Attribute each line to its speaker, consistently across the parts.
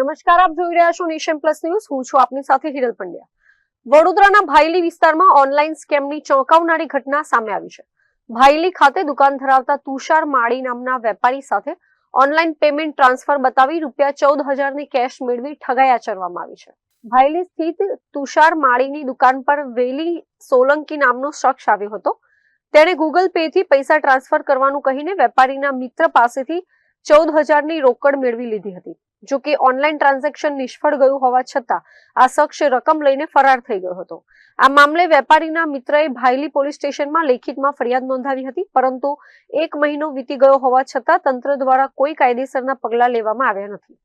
Speaker 1: નમસ્કાર, આપ જોઈ રહ્યા છો નેશન પ્લસ ન્યૂઝ. હું છું આપની સાથે હિરલ પંડ્યા. વડોદરાના ભાયલી વિસ્તારમાં ઓનલાઈન સ્કેમની ચોંકાવનારી ઘટના સામે આવી છે. ભાયલી ખાતે દુકાન ધરાવતા તુષાર માળી નામના વેપારી સાથે ઓનલાઈન પેમેન્ટ ટ્રાન્સફર બતાવી ₹14,000 ની કેશ મેળવી ઠગાઈ આચરવામાં આવી છે. ભાયલી સ્થિત તુષાર માળીની દુકાન પર વેલી સોલંકી નામનો શખ્સ આવ્યો હતો. તેણે ગૂગલ પે થી પૈસા ટ્રાન્સફર કરવાનું કહીને વેપારીના મિત્ર પાસેથી 14,000 ની રોકડ મેળવી લીધી હતી. જો કે ઓનલાઈન ટ્રાન્ઝેક્શન નિષ્ફળ ગયું હોવા છતાં આ શખ્સ રકમ લઈને ફરાર થઈ ગયો હતો. આ મામલે વેપારીના મિત્રએ ભાયલી પોલીસ સ્ટેશનમાં લેખિતમાં ફરિયાદ નોંધાવી હતી, પરંતુ 1 મહિનો વીતી ગયો હોવા છતાં તંત્ર દ્વારા કોઈ કાયદેસરના પગલાં લેવામાં આવ્યા નથી.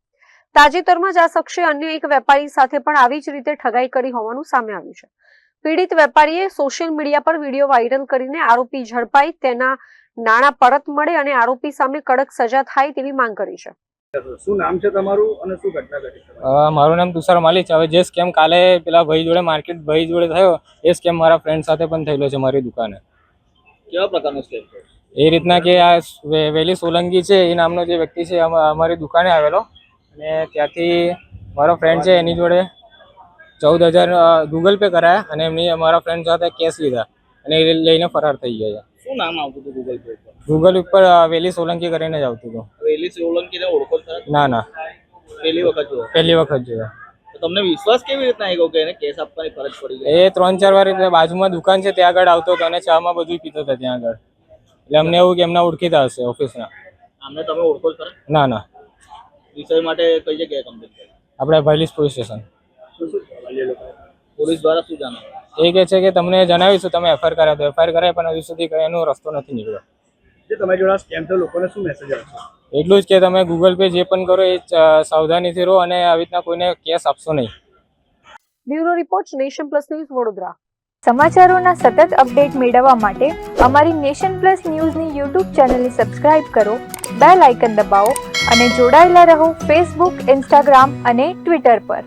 Speaker 1: તાજેતરમાં જ આ શખ્સે અન્ય એક વેપારી સાથે પણ આવી જ રીતે ઠગાઈ કરી હોવાનું સામે આવ્યું છે. પીડિત વેપારીએ સોશિયલ મીડિયા પર વિડીયો વાયરલ કરીને આરોપી ઝડપાઈ તેના નાણાં પરત મળે અને આરોપી સામે કડક સજા થાય તેવી માંગ કરી છે.
Speaker 2: શું નામ છે તમારું અને શું ઘટના ઘટી?
Speaker 3: મારું નામ તુષાર માલી છે. હવે જે સ્કેમ કાલે પેલા ભાઈ જોડે માર્કેટ ભાઈ જોડે થયો એ સ્કેમ મારા ફ્રેન્ડ સાથે પણ થયેલો છે મારી દુકાને.
Speaker 2: કેવા પ્રકારનો સ્કેમ છે?
Speaker 3: એ રીતના કે આ વેલી સોલંકી છે એ નામનો જે વ્યક્તિ છે અમારી દુકાને આવેલો અને ત્યાંથી મારો ફ્રેન્ડ છે એની જોડે 14,000 ગૂગલ પે કરાયા અને એમની અમારા ફ્રેન્ડ સાથે કેશ લીધા અને એ લઈને ફરાર થઈ ગયા.
Speaker 2: શું નામ આવતું હતું ગૂગલ પે પર?
Speaker 3: ગૂગલ ઉપર વેલી સોલંકી કરીને જ આવતું હતું.
Speaker 2: વેલી સોલંકીને ઓળખો છો?
Speaker 3: ના,
Speaker 2: પહેલી વખત જોયો?
Speaker 3: પહેલી વખત જોયા.
Speaker 2: તો તમને વિશ્વાસ કેવી રીતના આવ્યો કે એને કેસ આપવાની ફરજ પડી ગઈ?
Speaker 3: એ 3-4 વાર બાજુમાં દુકાન છે ત્યાં આગળ આવતો હતો અને ચામાં બધું પીતો હતો ત્યાં આગળ. એટલે અમને એવું કે એમના ઓળખીતા હશે ઓફિસના.
Speaker 2: આમને તમે ઓળખો છો?
Speaker 3: ના.
Speaker 2: વિષય માટે કઈ જગ્યાએ કમ્પ્લેન કરી?
Speaker 3: આપણે ભાયલી પોલીસ સ્ટેશન.
Speaker 2: પોલીસ દ્વારા શું જાણવા?
Speaker 3: એ કહે છે કે તમને જણાવીશું, તમે એફઆઈઆર કરાવ્યો તો એફઆઈઆર કરાય, પણ હજુ સુધી કઈ એનો રસ્તો નથી નીકળ્યો.
Speaker 2: જે તમે જોડે સ્કેમ થયો લોકોને શું મેસેજ આપશો?
Speaker 3: એટલું જ કે તમે ગૂગલ પે જે પણ કરો એ સાવધાનીથી રહો અને આવી રીતના કોઈને કેસ આપશો નહીં.
Speaker 1: Bureau report, nation plus news, Vadodara.
Speaker 4: સમાચારોના સતત અપડેટ મેળવવા માટે અમારી નેશન પ્લસ ન્યૂઝની યુટ્યુબ ચેનલને સબસ્ક્રાઇબ કરો, બેલ આઇકન દબાવો અને જોડાયેલા રહો ફેસબુક, ઇન્સ્ટાગ્રામ અને ટ્વિટર પર.